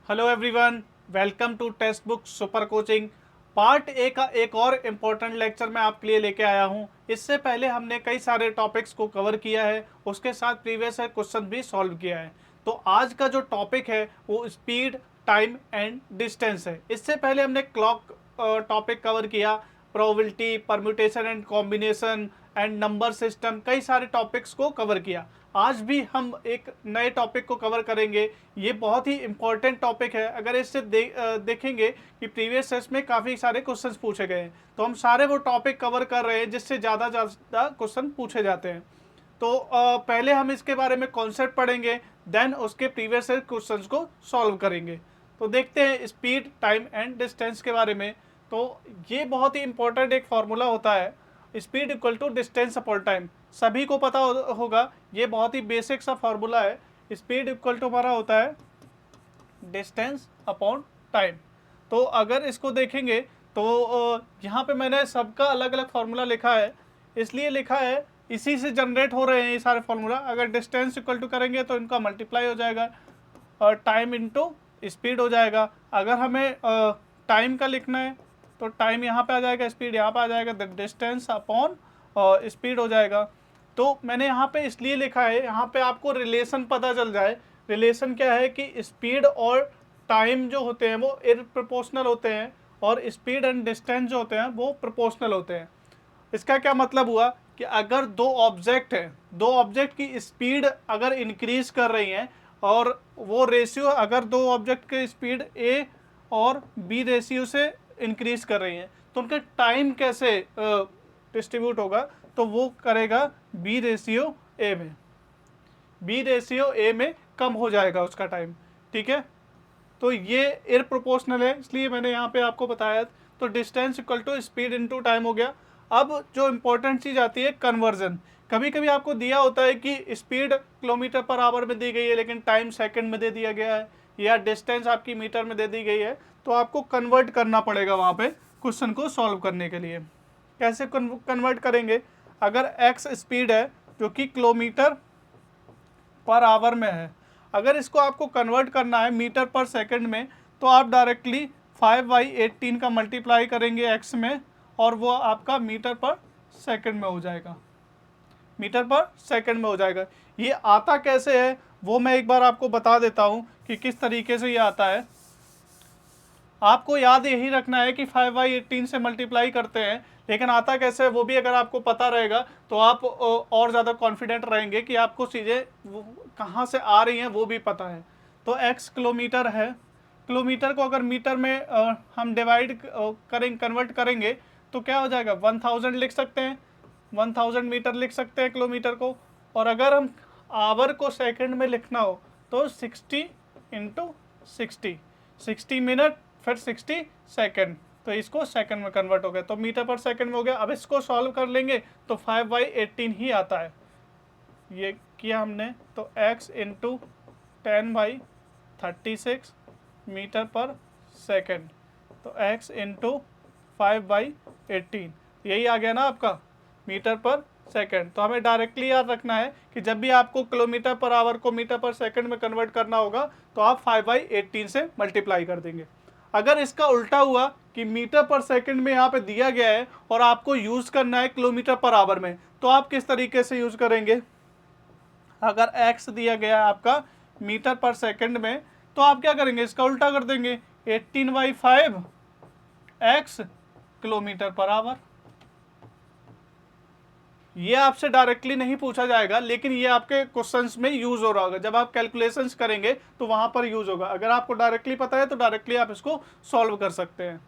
Hello everyone, welcome to text book super coaching. Part A का एक और important lecture मैं आपके लिए लेके आया हूँ। इससे पहले हमने कई सारे टॉपिक्स को कवर किया है, उसके साथ प्रीवियस क्वेश्चन भी सॉल्व किया है। तो आज का जो टॉपिक है वो स्पीड, टाइम एंड डिस्टेंस है। इससे पहले हमने क्लॉक टॉपिक कवर किया, probability, permutation and combination and number system, कई सारे टॉपिक्स को कवर किया। आज भी हम एक नए टॉपिक को कवर करेंगे। ये बहुत ही इंपॉर्टेंट टॉपिक है। अगर इससे देखेंगे कि प्रीवियस टेस्ट में काफ़ी सारे क्वेश्चंस पूछे गए हैं, तो हम सारे वो टॉपिक कवर कर रहे हैं जिससे ज़्यादा क्वेश्चन पूछे जाते हैं। तो पहले हम इसके बारे में कॉन्सेप्ट पढ़ेंगे, देन उसके प्रीवियस क्वेश्चंस को सॉल्व करेंगे। तो देखते हैं स्पीड, टाइम एंड डिस्टेंस के बारे में। तो ये बहुत ही इंपॉर्टेंट एक फार्मूला होता है, speed equal to distance upon time. सभी को पता होगा, ये बहुत ही बेसिक सा फार्मूला है। स्पीड इक्वल टू हमारा होता है डिस्टेंस अपॉन टाइम। तो अगर इसको देखेंगे तो यहाँ पे मैंने सबका अलग अलग फार्मूला लिखा है, इसलिए लिखा है इसी से जनरेट हो रहे हैं ये सारे फार्मूला। अगर डिस्टेंस इक्वल टू करेंगे तो इनका मल्टीप्लाई हो जाएगा और टाइम इनटू स्पीड हो जाएगा। अगर हमें टाइम का लिखना है तो टाइम यहाँ पे आ जाएगा, स्पीड यहाँ पे आ जाएगा, डिस्टेंस अपॉन स्पीड हो जाएगा। तो मैंने यहाँ पे इसलिए लिखा है, यहाँ पे आपको रिलेशन पता चल जाए। रिलेशन क्या है कि स्पीड और टाइम जो होते हैं वो इरप्रोपोर्शनल होते हैं, और स्पीड एंड डिस्टेंस जो होते हैं वो प्रोपोर्शनल होते हैं। इसका क्या मतलब हुआ कि अगर दो ऑब्जेक्ट हैं, दो ऑब्जेक्ट की स्पीड अगर इंक्रीज कर रही हैं, और वो रेशियो अगर दो ऑब्जेक्ट की स्पीड ए और बी रेशियो से इंक्रीज कर रही हैं, तो उनका टाइम कैसे डिस्ट्रीब्यूट होगा? तो वो करेगा बी रेशियो ए में, बी रेशियो ए में कम हो जाएगा उसका टाइम। ठीक है, तो ये इरप्रोपोर्शनल है, इसलिए मैंने यहाँ पे आपको बताया। तो distance equal to speed into time हो गया। अब जो इंपॉर्टेंट चीज़ आती है कन्वर्जन। कभी कभी आपको दिया होता है कि स्पीड किलोमीटर पर आवर में दी गई है लेकिन टाइम सेकंड में दे दिया गया है, या डिस्टेंस आपकी मीटर में दे दी गई है, तो आपको कन्वर्ट करना पड़ेगा वहाँ पे क्वेश्चन को सॉल्व करने के लिए। कैसे कन्वर्ट करेंगे? अगर एक्स स्पीड है जो कि किलोमीटर पर आवर में है, अगर इसको आपको कन्वर्ट करना है मीटर पर सेकंड में, तो आप डायरेक्टली 5/18 का मल्टीप्लाई करेंगे एक्स में, और वो आपका मीटर पर सेकंड में हो जाएगा, मीटर पर सेकंड में हो जाएगा। ये आता कैसे है वो मैं एक बार आपको बता देता हूँ कि किस तरीके से ये आता है। आपको याद यही रखना है कि 5/18 से मल्टीप्लाई करते हैं, लेकिन आता कैसे है वो भी अगर आपको पता रहेगा तो आप और ज़्यादा कॉन्फिडेंट रहेंगे कि आपको चीज़ें कहाँ से आ रही हैं वो भी पता है। तो x किलोमीटर है, किलोमीटर को अगर मीटर में हम डिवाइड कन्वर्ट करेंगे तो क्या हो जाएगा? 1000 लिख सकते हैं, 1000 मीटर लिख सकते हैं किलोमीटर को। और अगर हम आवर को सेकंड में लिखना हो तो 60 इंटू 60 मिनट, फिर 60 सेकंड, तो इसको सेकंड में कन्वर्ट हो गया, तो मीटर पर सेकंड में हो गया। अब इसको सॉल्व कर लेंगे तो 5/18 ही आता है। ये किया हमने, तो x इंटू 10/36 मीटर पर सेकंड, तो x इंटू 5/18, यही आ गया ना आपका मीटर पर सेकंड। तो हमें डायरेक्टली याद रखना है कि जब भी आपको किलोमीटर पर आवर को मीटर पर सेकंड में कन्वर्ट करना होगा तो आप 5/18 से मल्टीप्लाई कर देंगे। अगर इसका उल्टा हुआ कि मीटर पर सेकंड में यहाँ पे दिया गया है और आपको यूज़ करना है किलोमीटर पर आवर में, तो आप किस तरीके से यूज़ करेंगे? अगर x दिया गया है आपका मीटर पर सेकंड में, तो आप क्या करेंगे? इसका उल्टा कर देंगे, 18/5 x किलोमीटर पर आवर। ये आपसे डायरेक्टली नहीं पूछा जाएगा, लेकिन ये आपके क्वेश्चंस में यूज हो रहा होगा। जब आप कैलकुलेशंस करेंगे तो वहां पर यूज होगा। अगर आपको डायरेक्टली पता है तो डायरेक्टली आप इसको सॉल्व कर सकते हैं।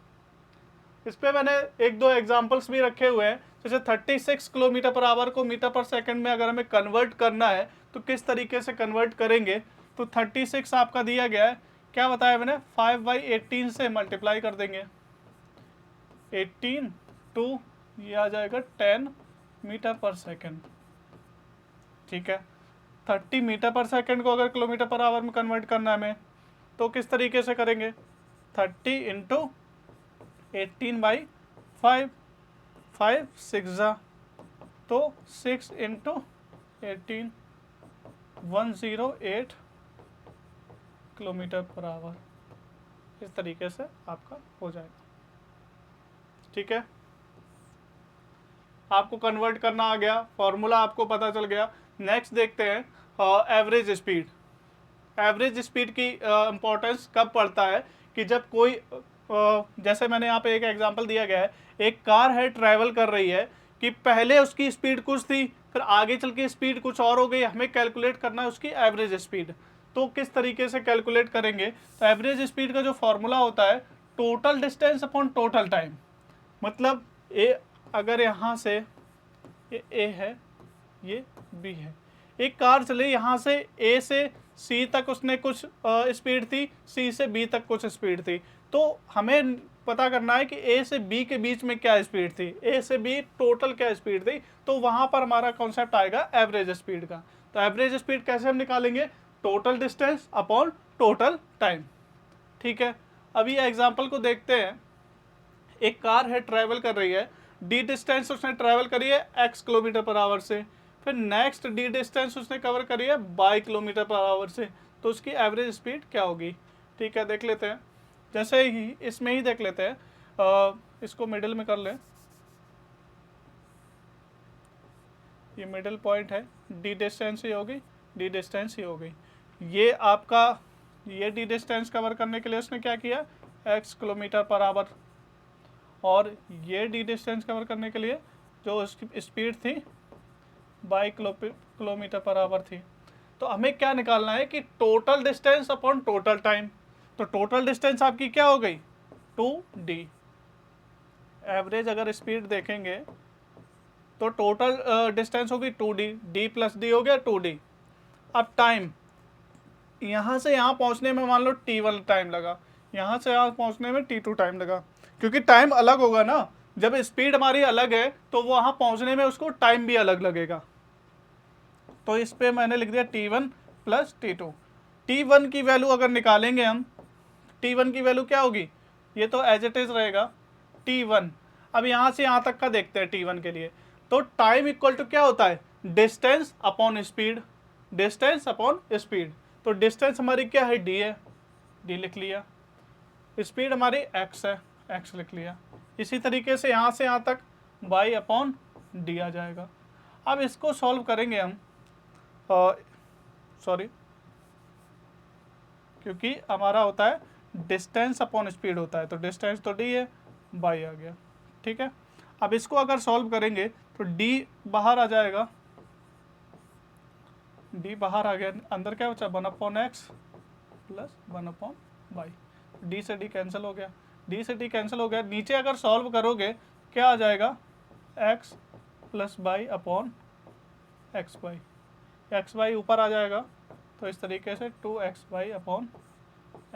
इस पे मैंने एक दो एग्जांपल्स भी रखे हुए हैं, जैसे 36 किलोमीटर पर आवर को मीटर पर सेकंड में अगर हमें कन्वर्ट करना है तो किस तरीके से कन्वर्ट करेंगे। तो 36 आपका दिया गया है, क्या बताया मैंने? 5/18 से मल्टीप्लाई कर देंगे, 18 टू ये आ जाएगा 10 मीटर पर सेकंड। ठीक है, 30 मीटर पर सेकंड को अगर किलोमीटर पर आवर में कन्वर्ट करना है हमें, तो किस तरीके से करेंगे? 30 इंटू 18/5, 5 6 तो 6 इंटू 18, 108 किलोमीटर पर आवर। इस तरीके से आपका हो जाएगा। ठीक है, आपको कन्वर्ट करना आ गया, फॉर्मूला आपको पता चल गया। नेक्स्ट देखते हैं एवरेज स्पीड। एवरेज स्पीड की इम्पोर्टेंस कब पड़ता है कि जब कोई जैसे मैंने यहाँ पे एक एग्जांपल दिया गया है, एक कार है ट्रैवल कर रही है कि पहले उसकी स्पीड कुछ थी, फिर आगे चल के स्पीड कुछ और हो गई, हमें कैलकुलेट करना है उसकी एवरेज स्पीड। तो किस तरीके से कैलकुलेट करेंगे? तो एवरेज स्पीड का जो फॉर्मूला होता है total distance upon total time. मतलब ए, अगर यहाँ से ये ए है, ये बी है, एक कार चले यहाँ से ए से सी तक उसने कुछ स्पीड थी, सी से बी तक कुछ स्पीड थी, तो हमें पता करना है कि ए से बी के बीच में क्या स्पीड थी, ए से बी टोटल क्या स्पीड थी। तो वहाँ पर हमारा कॉन्सेप्ट आएगा एवरेज स्पीड का। तो एवरेज स्पीड कैसे हम निकालेंगे? Total distance upon total time. ठीक है, अभी एग्जाम्पल को देखते हैं। एक कार है ट्रैवल कर रही है, डी डिस्टेंस उसने ट्रैवल करी है x किलोमीटर पर आवर से, फिर नेक्स्ट डी डिस्टेंस उसने कवर करी है y किलोमीटर पर आवर से, तो उसकी एवरेज स्पीड क्या होगी? ठीक है, देख लेते हैं। जैसे ही इसमें ही देख लेते हैं, इसको मिडिल में कर लें, ये मिडिल पॉइंट है, डी डिस्टेंस ही होगी, डी डिस्टेंस ही होगी। ये आपका ये डी डिस्टेंस कवर करने के लिए उसने क्या किया, x किलोमीटर पर आवर, और ये डी डिस्टेंस कवर करने के लिए जो उसकी स्पीड थी बाई किलोमीटर पर आवर थी। तो हमें क्या निकालना है कि total distance upon total time. तो टोटल डिस्टेंस आपकी क्या हो गई? 2d। एवरेज अगर स्पीड देखेंगे तो टोटल डिस्टेंस होगी 2d, d प्लस डी हो गया 2d। अब टाइम, यहाँ से यहाँ पहुँचने में मान लो t1 टाइम लगा, यहाँ से यहाँ पहुँचने में t2 टाइम लगा, क्योंकि टाइम अलग होगा ना। जब स्पीड हमारी अलग है तो वहाँ पहुँचने में उसको टाइम भी अलग लगेगा। तो इस पे मैंने लिख दिया t1 प्लस t2। t1 की वैल्यू अगर निकालेंगे हम, t1 की वैल्यू क्या होगी? ये तो एज इट इज रहेगा t1। अब यहाँ से यहाँ तक का देखते हैं t1 के लिए। तो टाइम इक्वल टू क्या होता है? Distance upon speed, distance upon speed. तो डिस्टेंस हमारी क्या है? d है, d लिख लिया। स्पीड हमारी x है, x लिख लिया। इसी तरीके से यहाँ से यहाँ तक y अपॉन डी आ जाएगा। अब इसको सॉल्व करेंगे हम, सॉरी, क्योंकि हमारा होता है डिस्टेंस अपॉन स्पीड होता है, तो डिस्टेंस तो d है, y आ गया। ठीक है, अब इसको अगर सॉल्व करेंगे तो d बाहर आ जाएगा, d बाहर आ गया, अंदर क्या बचा? 1/x plus 1/y। d से d कैंसिल हो गया, d से d कैंसिल हो गया। नीचे अगर सॉल्व करोगे क्या आ जाएगा? x plus Y upon X Y, X Y ऊपर आ जाएगा, तो इस तरीके से 2xy upon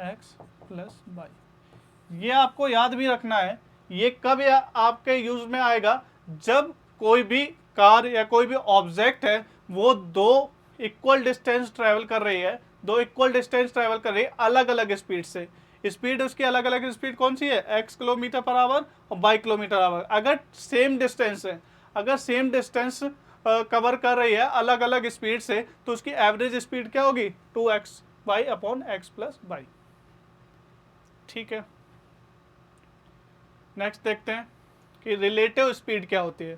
X plus Y. ये आपको याद भी रखना है। ये कब आपके यूज में आएगा? जब कोई भी कार या कोई भी ऑब्जेक्ट है वो दो इक्वल डिस्टेंस ट्रैवल कर रही है, दो इक्वल डिस्टेंस ट्रैवल कर रही है अलग अलग स्पीड से। स्पीड उसकी अलग अलग स्पीड कौन सी है? x किलोमीटर पर आवर और y किलोमीटर आवर। अगर सेम डिस्टेंस है, अगर सेम डिस्टेंस कवर कर रही है अलग अलग स्पीड से, तो उसकी एवरेज स्पीड क्या होगी? 2xy upon X plus Y. ठीक है, नेक्स्ट देखते हैं कि रिलेटिव स्पीड क्या होती है।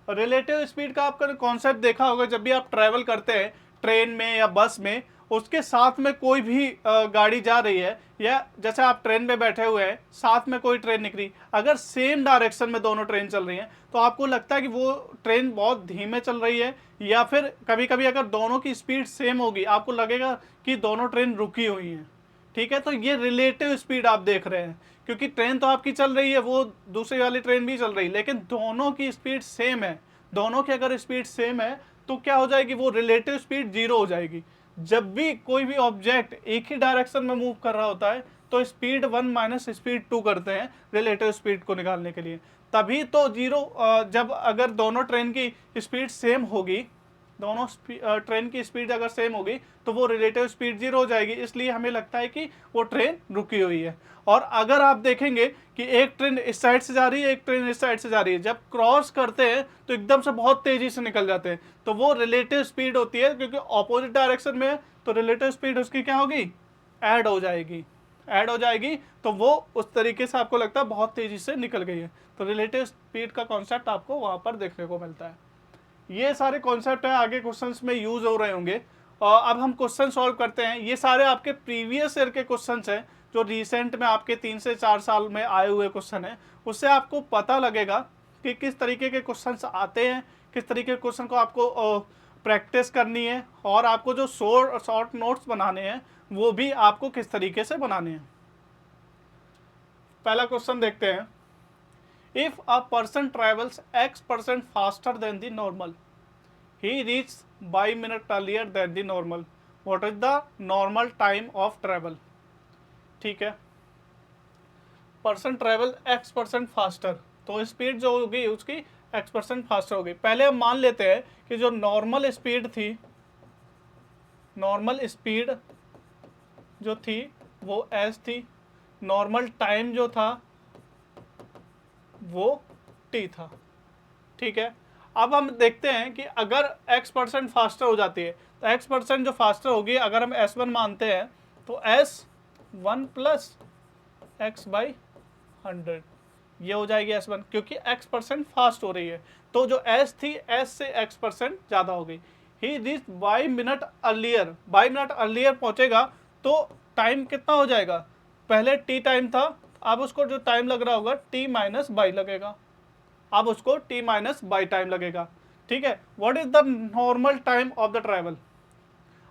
और रिलेटिव स्पीड का आपका कॉन्सेप्ट देखा होगा, जब भी आप ट्रैवल करते हैं ट्रेन में या बस में, उसके साथ में कोई भी गाड़ी जा रही है, या जैसे आप ट्रेन में बैठे हुए हैं, साथ में कोई ट्रेन निकली, अगर सेम डायरेक्शन में दोनों ट्रेन चल रही हैं तो आपको लगता है कि वो ट्रेन बहुत धीमे चल रही है, या फिर कभी कभी अगर दोनों की स्पीड सेम होगी आपको लगेगा कि दोनों ट्रेन रुकी हुई हैं। ठीक है, तो ये रिलेटिव स्पीड आप देख रहे हैं, क्योंकि ट्रेन तो आपकी चल रही है, वो दूसरी वाली ट्रेन भी चल रही है, लेकिन दोनों की स्पीड सेम है। दोनों की अगर स्पीड सेम है तो क्या हो जाएगी? वो रिलेटिव स्पीड 0 हो जाएगी। जब भी कोई भी ऑब्जेक्ट एक ही डायरेक्शन में मूव कर रहा होता है तो स्पीड 1 माइनस स्पीड 2 करते हैं रिलेटिव स्पीड को निकालने के लिए। तभी तो 0, जब अगर दोनों ट्रेन की स्पीड सेम होगी, दोनों ट्रेन की स्पीड अगर सेम होगी तो वो रिलेटिव स्पीड 0 हो जाएगी, इसलिए हमें लगता है कि वो ट्रेन रुकी हुई है। और अगर आप देखेंगे कि एक ट्रेन इस साइड से जा रही है, एक ट्रेन इस साइड से जा रही है, जब क्रॉस करते हैं तो एकदम से बहुत तेजी से निकल जाते हैं, तो वो रिलेटिव स्पीड होती है, क्योंकि ऑपोजिट डायरेक्शन में है, तो रिलेटिव स्पीड उसकी क्या होगी? ऐड हो जाएगी। ऐड हो जाएगी तो वो उस तरीके से आपको लगता है बहुत तेज़ी से निकल गई है। तो रिलेटिव स्पीड का कॉन्सेप्ट आपको वहाँ पर देखने को मिलता है। ये सारे कॉन्सेप्ट हैं, आगे क्वेश्चंस में यूज हो रहे होंगे। और अब हम क्वेश्चन सॉल्व करते हैं। ये सारे आपके प्रीवियस ईयर के क्वेश्चंस हैं जो रिसेंट में आपके 3 से 4 साल में आए हुए क्वेश्चन हैं। उससे आपको पता लगेगा कि किस तरीके के क्वेश्चंस आते हैं, किस तरीके के क्वेश्चन को आपको प्रैक्टिस करनी है, और आपको जो शॉर्ट नोट्स बनाने हैं वो भी आपको किस तरीके से बनाने हैं। पहला क्वेश्चन देखते हैं। If a person travels x% faster than the normal, he reaches by minute earlier than the normal, what is the normal time of travel? ठीक है, पर्सन ट्रेवल x% फास्टर, तो स्पीड जो होगी उसकी x% फास्टर होगी। पहले हम मान लेते हैं कि जो नॉर्मल स्पीड थी, नॉर्मल स्पीड जो थी वो s थी, नॉर्मल टाइम जो था वो t था। ठीक है, अब हम देखते हैं कि अगर x% फास्टर हो जाती है तो x% जो फास्टर होगी, अगर हम s1 मानते हैं तो s1 प्लस x बाई 100 ये हो जाएगी s1, क्योंकि x% फास्ट हो रही है। तो जो s थी s से x% ज़्यादा हो गई। He reach by minute earlier, by minute earlier पहुंचेगा तो टाइम कितना हो जाएगा, पहले t टाइम था, अब उसको जो टाइम लग रहा होगा t माइनस बाई लगेगा, अब उसको t माइनस बाई टाइम लगेगा। ठीक है, what is the normal time of the travel.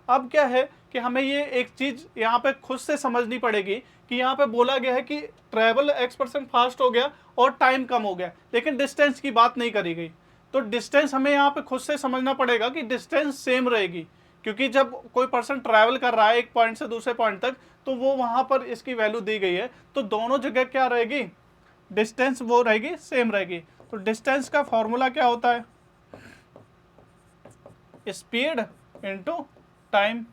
अब क्या है कि हमें ये एक चीज यहाँ पे खुद से समझनी पड़ेगी कि यहाँ पे बोला गया है कि ट्रैवल x% फास्ट हो गया और टाइम कम हो गया, लेकिन डिस्टेंस की बात नहीं करी गई। तो डिस्टेंस हमें यहाँ पे खुद से समझना पड़ेगा कि डिस्टेंस सेम रहेगी, क्योंकि जब कोई पर्सन ट्रैवल कर रहा है एक पॉइंट से दूसरे पॉइंट तक, तो वो वहां पर इसकी वैल्यू दी गई है, तो दोनों जगह क्या रहेगी, डिस्टेंस वो रहेगी, सेम रहेगी। तो डिस्टेंस का फॉर्मूला क्या होता है, speed into time,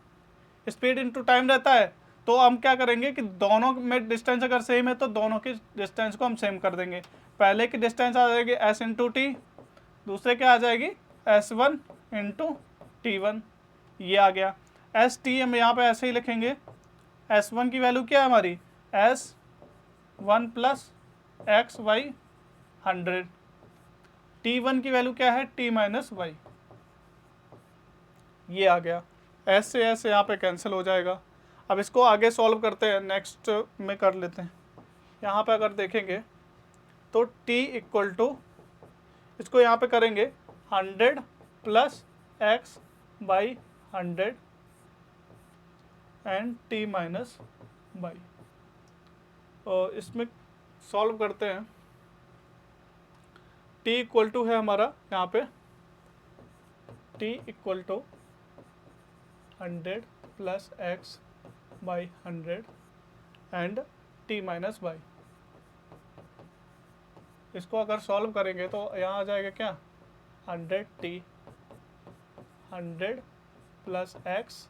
speed into time रहता है। तो हम क्या करेंगे कि दोनों में डिस्टेंस अगर सेम है तो दोनों की डिस्टेंस को हम सेम कर देंगे। पहले की डिस्टेंस आ जाएगी s इंटू टी, दूसरे क्या आ जाएगी s1 इंटू T1, ये आ गया। st हम यहाँ पे ऐसे ही लिखेंगे, s1 की वैल्यू क्या है हमारी, s1 plus X Y 100, T1 की वैल्यू क्या है t माइनस वाई, ये आ गया। एस से एस यहाँ पे कैंसिल हो जाएगा। अब इसको आगे सॉल्व करते हैं, नेक्स्ट में कर लेते हैं। यहाँ पे अगर देखेंगे तो t इक्वल टू, इसको यहाँ पे करेंगे 100 plus X by 100 and t minus by, और इसमें सॉल्व करते हैं। t इक्वल टू है हमारा यहाँ पे, t equal to 100 plus X by 100 and t minus by. इसको अगर सॉल्व करेंगे तो यहाँ आ जाएगा क्या, 100t 100 plus x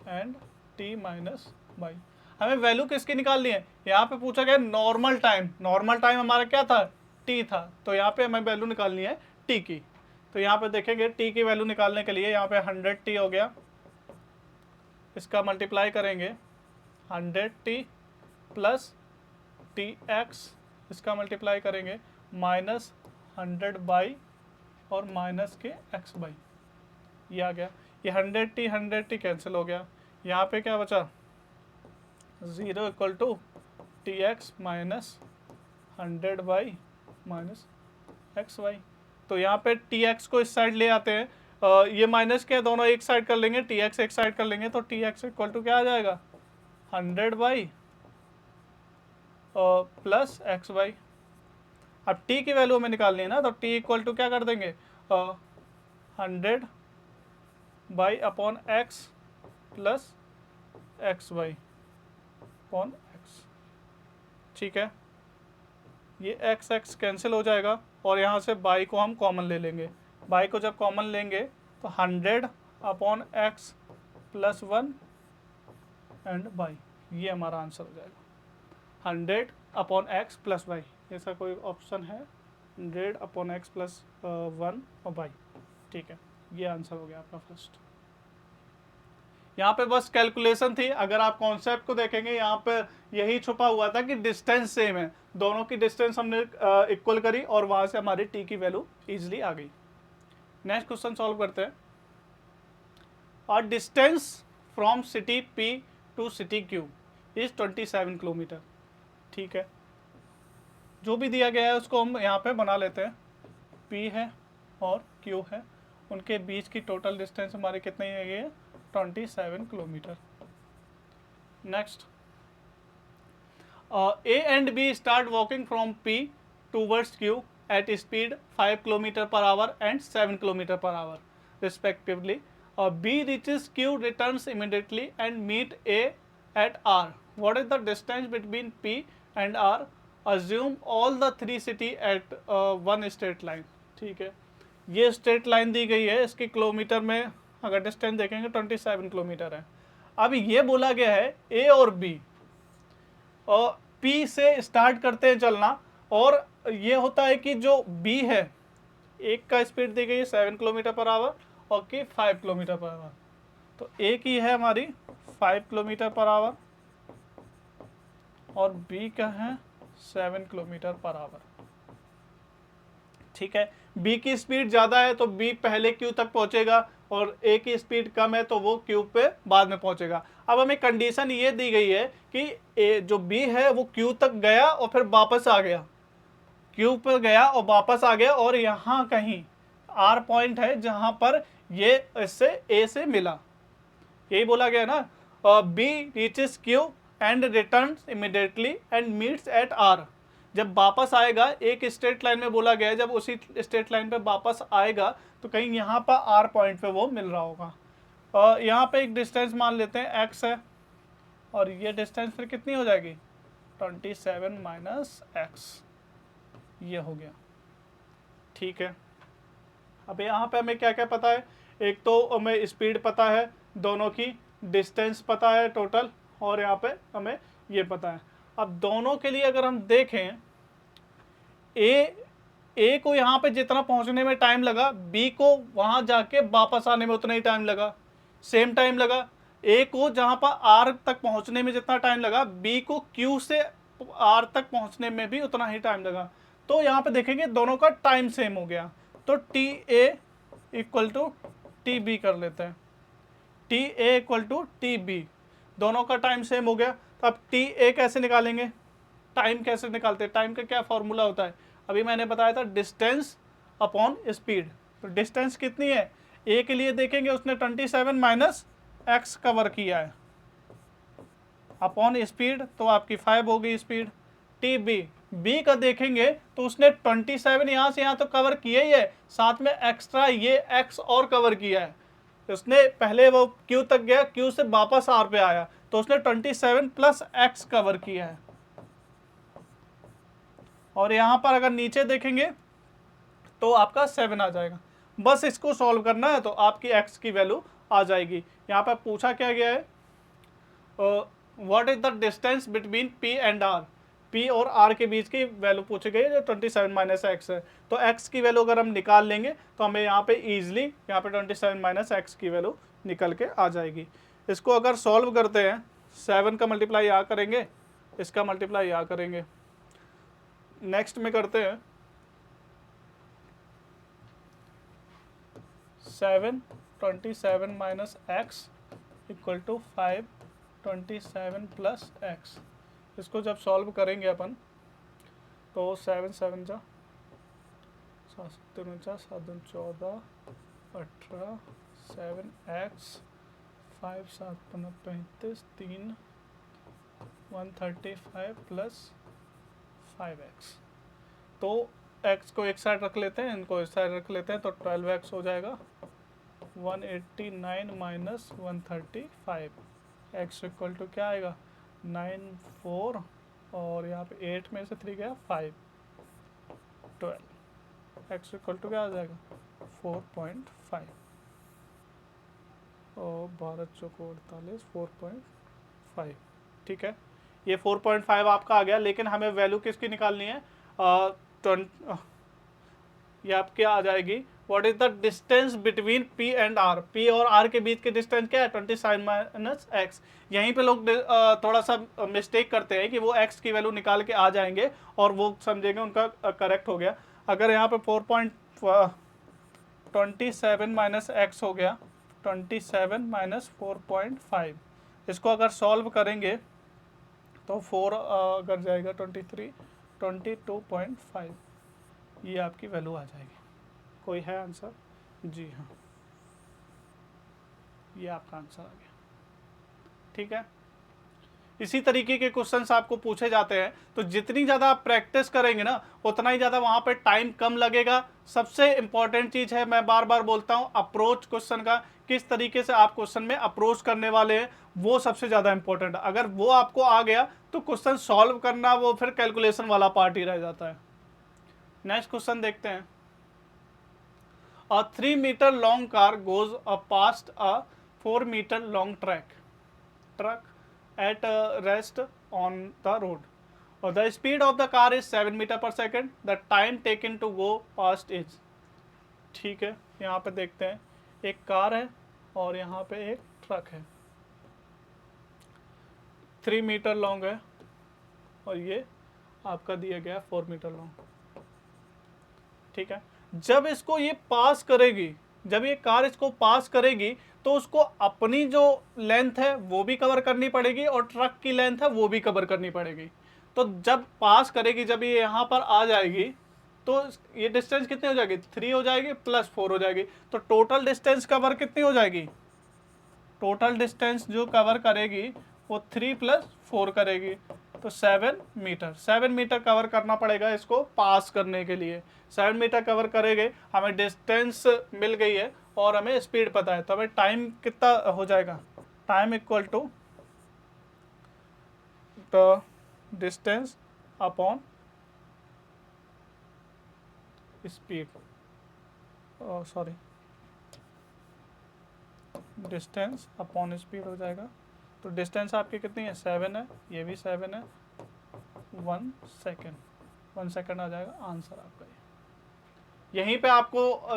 and t minus by. हमें वैल्यू किसकी निकालनी है, यहाँ पे पूछा गया नॉर्मल टाइम, नॉर्मल टाइम हमारा क्या था, t था, तो यहाँ पे हमें वैल्यू निकालनी है t की। तो यहाँ पे देखेंगे t की वैल्यू निकालने के लिए यहाँ पे 100t हो गया, इसका मल्टीप्लाई करेंगे 100t प्लस tx, इसका मल्टीप्लाई करेंगे माइनस 100 बाई और माइनस के x बाई, ये आ गया। ये 100t कैंसिल हो गया, यहाँ पे क्या बचा, 0 equal to T X minus 100 by minus X Y. तो यहाँ पे टी एक्स को इस साइड ले आते हैं, ये माइनस के दोनों एक साइड कर लेंगे, टी एक्स एक साइड कर लेंगे, तो टी एक्स इक्वल टू क्या आ जाएगा, 100 बाई प्लस एक्स वाई। अब t की वैल्यू हमें निकालनी है ना, तो t इक्वल टू क्या कर देंगे, 100 by upon X plus X Y upon X. ठीक है, ये एक्स एक्स कैंसिल हो जाएगा और यहाँ से बाई को हम कॉमन ले लेंगे। बाई को जब कॉमन लेंगे तो 100 upon X plus 1 and by, ये हमारा आंसर हो जाएगा। 100 अपॉन एक्स प्लस वाई, ऐसा कोई ऑप्शन है, 100 अपॉन एक्स प्लस 1 और वाई। ठीक है, ये आंसर हो गया आपका फर्स्ट। यहाँ पे बस कैलकुलेशन थी। अगर आप कॉन्सेप्ट को देखेंगे यहाँ पे यही छुपा हुआ था कि डिस्टेंस सेम है, दोनों की डिस्टेंस हमने इक्वल करी और वहां से हमारी टी की वैल्यू इजिली आ गई। नेक्स्ट क्वेश्चन सॉल्व करते हैं। और distance from city P to city Q is 27 kilometre. ठीक है, जो भी दिया गया है उसको हम यहाँ पे बना लेते हैं। पी है और क्यू है, उनके बीच की टोटल डिस्टेंस हमारी कितनी है? 27 kilometre. Next, A and B start walking from P towards Q at speed 5 km per hour and 7 km per hour respectively. B reaches Q, returns immediately and meet A at R. What is the distance between P and R? Assume all the three city at one straight line. ठीक है, ये straight line दी गई है, इसकी kilometre में अगर distance देखेंगे 27 kilometre है। अब ये बोला गया है ए और बी, और पी से स्टार्ट करते हैं चलना, और ये होता है कि जो बी है, एक का स्पीड दी गई है 7 किलोमीटर पर आवर और की 5 किलोमीटर पर आवर, तो ए की है हमारी 5 किलोमीटर पर आवर और बी का है 7 किलोमीटर पर आवर। ठीक है, बी की स्पीड ज़्यादा है तो बी पहले क्यू तक पहुंचेगा, और ए की स्पीड कम है तो वो क्यू पे बाद में पहुंचेगा। अब हमें कंडीशन ये दी गई है कि ए जो बी है वो क्यू तक गया और फिर वापस आ गया, क्यू पर गया और वापस आ गया, और यहाँ कहीं आर पॉइंट है जहां पर ये इससे ए से मिला। यही बोला गया ना, B reaches Q and returns immediately and meets at R. जब वापस आएगा, एक स्ट्रेट लाइन में बोला गया है, जब उसी स्ट्रेट लाइन पे वापस आएगा तो कहीं यहाँ पर आर पॉइंट पे वो मिल रहा होगा। यहाँ पे एक डिस्टेंस मान लेते हैं एक्स है, और ये डिस्टेंस फिर कितनी हो जाएगी? 27 माइनस एक्स, ये हो गया। ठीक है, अब यहाँ पे हमें क्या क्या पता है? एक तो हमें स्पीड पता है, दोनों की डिस्टेंस पता है टोटल, और यहाँ पे हमें ये पता है। अब दोनों के लिए अगर हम देखें, ए को यहाँ पे जितना पहुँचने में टाइम लगा, बी को वहाँ जाके वापस आने में उतना ही टाइम लगा, सेम टाइम लगा। ए को जहाँ पर आर तक पहुँचने में जितना टाइम लगा, बी को क्यू से आर तक पहुँचने में भी उतना ही टाइम लगा। तो यहाँ पे देखेंगे दोनों का टाइम सेम हो गया, तो T A equal to T B कर लेते हैं। T A equal to T B, दोनों का टाइम सेम हो गया। तो अब टी ए कैसे निकालेंगे? टाइम कैसे निकालते हैं? टाइम का क्या फॉर्मूला होता है? अभी मैंने बताया था डिस्टेंस अपॉन स्पीड। तो डिस्टेंस कितनी है? ए के लिए देखेंगे उसने 27 माइनस एक्स कवर किया है, अपॉन स्पीड तो आपकी 5 हो गई स्पीड। टी बी, बी का देखेंगे तो उसने 27 यहाँ से यहाँ तो कवर किया ही है, साथ में एक्स्ट्रा ये एक्स और कवर किया है। उसने पहले वो क्यू तक गया, क्यू से वापस आर पे आया, तो उसने 27 प्लस एक्स कवर किया है। और यहाँ पर अगर नीचे देखेंगे तो आपका 7 आ जाएगा। बस इसको सॉल्व करना है तो आपकी एक्स की वैल्यू आ जाएगी। यहाँ पर पूछा क्या गया है? What is the distance between P and R? P और आर के बीच की वैल्यू पूछी गई है, जो 27 माइनस एक्स है। तो एक्स की वैल्यू अगर हम निकाल लेंगे तो हमें यहाँ पे ईजिली यहाँ पे 27 माइनस एक्स की वैल्यू निकल के आ जाएगी। इसको अगर सॉल्व करते हैं, 7 का मल्टीप्लाई यहाँ करेंगे, इसका मल्टीप्लाई यहाँ करेंगे। नेक्स्ट में करते हैं 7 27 minus X equal to 5 27 plus X. इसको जब सॉल्व करेंगे अपन तो 7 7 जा 7 7 14 18 7 एक्स 5 7 35 3 135 प्लस 5x। तो x को एक साइड रख लेते हैं, इनको इस साइड रख लेते हैं, तो 12x हो जाएगा। 189 माइनस 135, x इक्वल टू क्या आएगा? 9 4, और यहाँ पे 8 में से 3 गया 5, 12। x इक्वल टू क्या आ जाएगा? 4.5, और 12 चौको 48, 4.5। ठीक है, ये 4.5 आपका आ गया, लेकिन हमें वैल्यू किसकी निकालनी है? ये आपके आ जाएगी what is the distance between P and R, P और R के बीच के डिस्टेंस क्या है 27 माइनस एक्स। यहीं पे लोग थोड़ा सा मिस्टेक करते हैं कि वो x की वैल्यू निकाल के आ जाएंगे और वो समझेंगे उनका करेक्ट हो गया। अगर यहाँ पे 4.27 माइनस एक्स हो गया 27 माइनस 4.5, इसको अगर सॉल्व करेंगे तो 4 अगर जाएगा 22.5, ये आपकी वैल्यू आ जाएगी। कोई है आंसर? जी हाँ, ये आपका आंसर आ गया। ठीक है, इसी तरीके के क्वेश्चंस आपको पूछे जाते हैं, तो जितनी ज़्यादा आप प्रैक्टिस करेंगे ना उतना ही ज़्यादा वहाँ पे टाइम कम लगेगा। सबसे इंपॉर्टेंट चीज़ है, मैं बार बार बोलता हूँ, अप्रोच क्वेश्चन का, किस तरीके से आप क्वेश्चन में अप्रोच करने वाले हैं, वो सबसे ज़्यादा इंपॉर्टेंट है। अगर वो आपको आ गया तो क्वेश्चन सॉल्व करना वो फिर कैलकुलेशन वाला पार्ट ही रह जाता है। नेक्स्ट क्वेश्चन देखते हैं। A 3-meter long car goes past a 4-meter long truck at rest on the road. The speed of the car is 7 meter per second. The time taken to go past is, ठीक है, यहाँ पे देखते हैं एक car है और यहाँ पे एक ट्रक है, 3 मीटर लॉन्ग है और ये आपका दिया गया 4 मीटर लॉन्ग। ठीक है, जब इसको ये पास करेगी, जब ये कार इसको पास करेगी तो उसको अपनी जो लेंथ है वो भी कवर करनी पड़ेगी और ट्रक की लेंथ है वो भी कवर करनी पड़ेगी। तो जब पास करेगी, जब ये यहाँ पर आ जाएगी तो ये डिस्टेंस कितनी हो जाएगी 3 हो जाएगी प्लस 4 हो जाएगी, तो टोटल डिस्टेंस कवर कितनी हो जाएगी, टोटल डिस्टेंस जो कवर करेगी वो 3 प्लस 4 करेगी, तो 7 मीटर। 7 मीटर कवर करना पड़ेगा इसको पास करने के लिए। 7 मीटर कवर करेंगे, हमें डिस्टेंस मिल गई है और हमें स्पीड पता है, तो हमें टाइम कितना हो जाएगा, time equal to the distance upon speed, sorry distance upon speed हो जाएगा। तो डिस्टेंस आपकी कितनी है 7 है, ये भी 7 है, 1 सेकेंड, 1 सेकेंड आ जाएगा आंसर आपका। यहीं पे आपको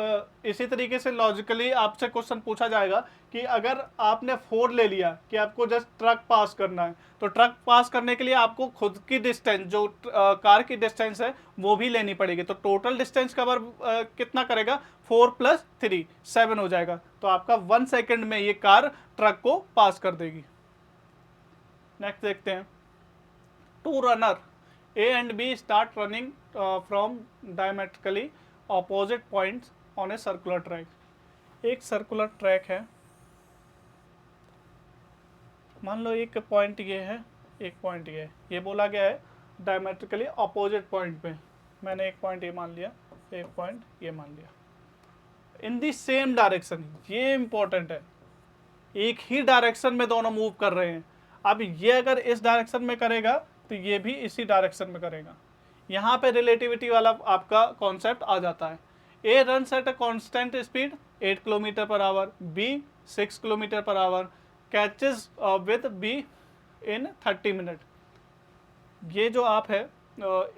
इसी तरीके से लॉजिकली आपसे क्वेश्चन पूछा जाएगा कि अगर आपने 4 ले लिया कि आपको जस्ट ट्रक पास करना है, तो ट्रक पास करने के लिए आपको खुद की डिस्टेंस जो कार की डिस्टेंस है वो भी लेनी पड़ेगी, तो टोटल डिस्टेंस कवर कितना करेगा 4 प्लस 3 7 हो जाएगा, तो आपका 1 सेकेंड में ये कार ट्रक को पास कर देगी। नेक्स्ट देखते हैं, 2 runner A and B start running from diametrically opposite points on a circular track. एक सर्कुलर ट्रैक है, मान लो एक पॉइंट ये है, एक पॉइंट ये है, ये बोला गया है डायमेट्रिकली अपोजिट पॉइंट पे, मैंने एक पॉइंट ये मान लिया, एक पॉइंट ये मान लिया, इन दी सेम डायरेक्शन, ये इंपॉर्टेंट है, एक ही डायरेक्शन में दोनों मूव कर रहे हैं। अब ये अगर इस डायरेक्शन में करेगा तो ये भी इसी डायरेक्शन में करेगा, यहाँ पे रिलेटिविटी वाला आपका कॉन्सेप्ट आ जाता है। A runs at a constant speed 8 kilometre per hour, B 6 kilometre per hour, catches with B in 30 minute. ये जो आप है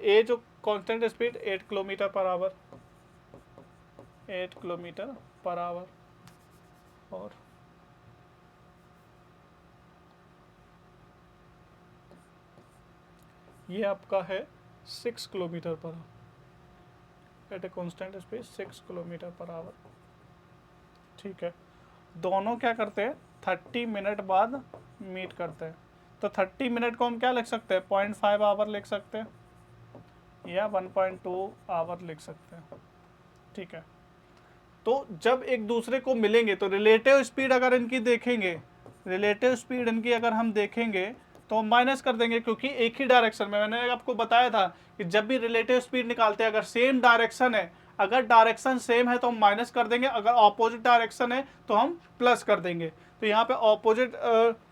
ए जो constant speed 8 kilometre per hour, 8 kilometre per hour, और ये आपका है 6 kilometre per hour, at a constant speed 6 kilometre per hour. ठीक है, दोनों क्या करते हैं 30 मिनट बाद मीट करते हैं, तो 30 मिनट को हम क्या लिख सकते हैं 0.5 आवर लिख सकते हैं या 1.2 आवर लिख सकते हैं। ठीक है, तो जब एक दूसरे को मिलेंगे तो रिलेटिव स्पीड अगर इनकी देखेंगे, रिलेटिव स्पीड इनकी अगर हम देखेंगे तो माइनस कर देंगे, क्योंकि एक ही डायरेक्शन में, मैंने आपको बताया था कि जब भी रिलेटिव स्पीड निकालते हैं अगर सेम डायरेक्शन है, अगर डायरेक्शन सेम है तो हम माइनस कर देंगे, अगर ऑपोजिट डायरेक्शन है तो हम प्लस कर देंगे। तो यहाँ पे ऑपोजिट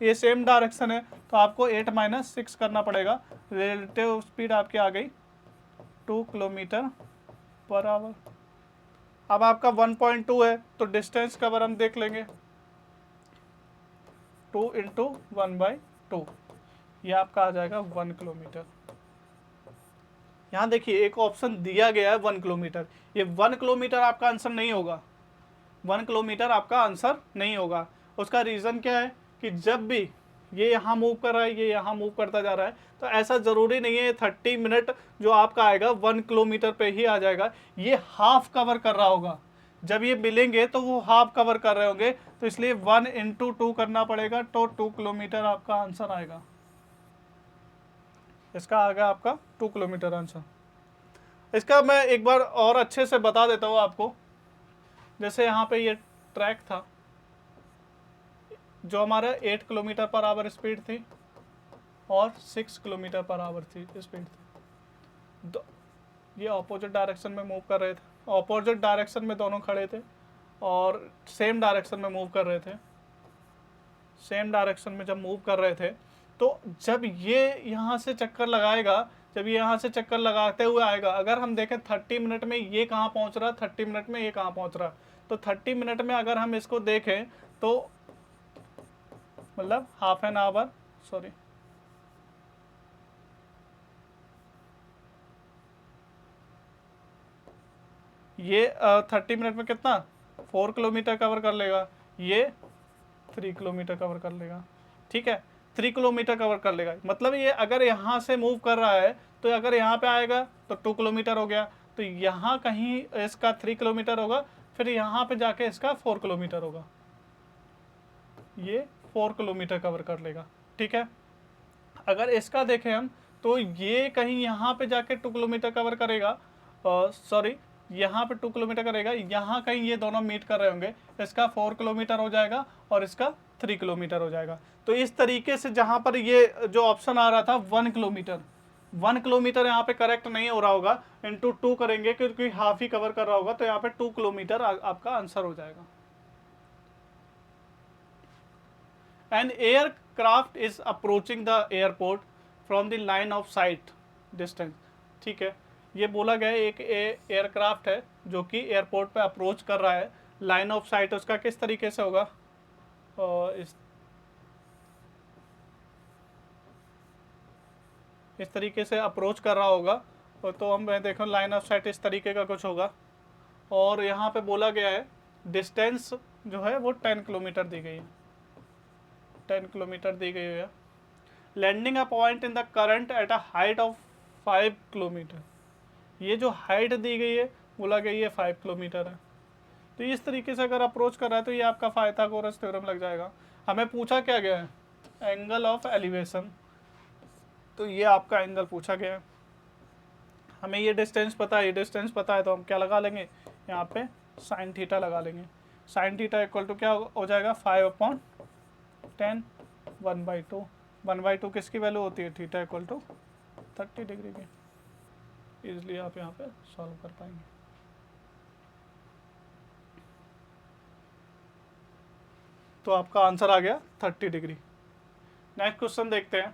ये सेम डायरेक्शन है तो आपको 8 माइनस 6 करना पड़ेगा, रिलेटिव स्पीड आपकी आ गई 2 किलोमीटर पर आवर। अब आपका 1.2 है तो डिस्टेंस कवर हम देख लेंगे, 2 इंटू 1/2, ये आपका आ जाएगा 1 किलोमीटर। यहाँ देखिए एक ऑप्शन दिया गया है 1 किलोमीटर, ये 1 किलोमीटर आपका आंसर नहीं होगा, 1 किलोमीटर आपका आंसर नहीं होगा। उसका रीज़न क्या है कि जब भी ये यहाँ मूव कर रहा है, ये यहाँ मूव करता जा रहा है, तो ऐसा ज़रूरी नहीं है 30 मिनट जो आपका आएगा 1 किलोमीटर पे ही आ जाएगा, ये हाफ कवर कर रहा होगा। जब ये मिलेंगे तो वो हाफ कवर कर रहे होंगे, तो इसलिए 1 × 2 करना पड़ेगा, तो 2 किलोमीटर आपका आंसर आएगा। इसका आ गया आपका 2 किलोमीटर आंसर। इसका मैं एक बार और अच्छे से बता देता हूँ आपको। जैसे यहाँ पे ये ट्रैक था, जो हमारा 8 किलोमीटर पर आवर स्पीड थी और 6 किलोमीटर पर आवर थी स्पीड थी। ये ऑपोजिट डायरेक्शन में मूव कर रहे थे, ऑपोजिट डायरेक्शन में दोनों खड़े थे और सेम डायरेक्शन में मूव कर रहे थे। सेम डायरेक्शन में जब मूव कर रहे थे, तो जब ये यहाँ से चक्कर लगाएगा, जब ये यहाँ से चक्कर लगाते हुए आएगा, अगर हम देखें 30 मिनट में ये कहाँ पहुँच रहा, 30 मिनट में ये कहाँ पहुँच रहा, तो 30 मिनट में अगर हम इसको देखें तो मतलब हाफ एन आवर, सॉरी, ये 30 मिनट में कितना 4 किलोमीटर कवर कर लेगा, ये 3 किलोमीटर कवर कर लेगा। ठीक है, 3 किलोमीटर कवर कर लेगा। मतलब ये अगर यहाँ से मूव कर रहा है, तो अगर यहाँ पे आएगा तो 2 किलोमीटर हो गया, तो यहाँ कहीं इसका 3 किलोमीटर होगा, फिर यहाँ पे जाके इसका 4 किलोमीटर होगा, ये 4 किलोमीटर कवर कर लेगा। ठीक है, अगर इसका देखें हम, तो ये कहीं यहाँ पे जाके 2 किलोमीटर कवर करेगा, सॉरी, यहाँ पे 2 किलोमीटर करेगा, यहाँ कहीं ये दोनों मीट कर रहे होंगे, इसका 4 किलोमीटर हो जाएगा और इसका 3 किलोमीटर हो जाएगा। तो इस तरीके से जहाँ पर ये जो ऑप्शन आ रहा था 1 किलोमीटर, 1 किलोमीटर यहाँ पे करेक्ट नहीं हो रहा होगा, इंटू 2 करेंगे क्योंकि हाफ ही कवर कर रहा होगा, तो यहाँ पे 2 किलोमीटर आपका आंसर हो जाएगा। An aircraft is approaching the airport from the line of sight distance। ठीक है, ये बोला गया है एक एयरक्राफ्ट है जो कि एयरपोर्ट पे अप्रोच कर रहा है, लाइन ऑफ साइट उसका किस तरीके से होगा, इस तरीके से अप्रोच कर रहा होगा, तो हम देखो लाइन ऑफ साइट इस तरीके का कुछ होगा, और यहाँ पे बोला गया है डिस्टेंस जो है वो 10 किलोमीटर दी गई है, 10 किलोमीटर दी गई है। Landing a point in the current at a height of 5 kilometre, ये जो हाइट दी गई है बोला गया ये 5 किलोमीटर है। तो इस तरीके से अगर अप्रोच कर रहा है तो ये आपका पाइथागोरस थ्योरम लग जाएगा। हमें पूछा क्या गया है, एंगल ऑफ एलिवेशन, तो ये आपका एंगल पूछा गया है। हमें ये डिस्टेंस पता है, ये डिस्टेंस पता है, तो हम क्या लगा लेंगे यहाँ पे साइन थीटा लगा लेंगे। साइन थीटा इक्वल टू क्या हो जाएगा 5/10, 1/2, 1/2 किसकी वैल्यू होती है, थीटा इक्वल टू 30 डिग्री की। इजली आप यहाँ पे सॉल्व कर पाएंगे। तो आपका आंसर आ गया 30 डिग्री। नेक्स्ट क्वेश्चन देखते हैं।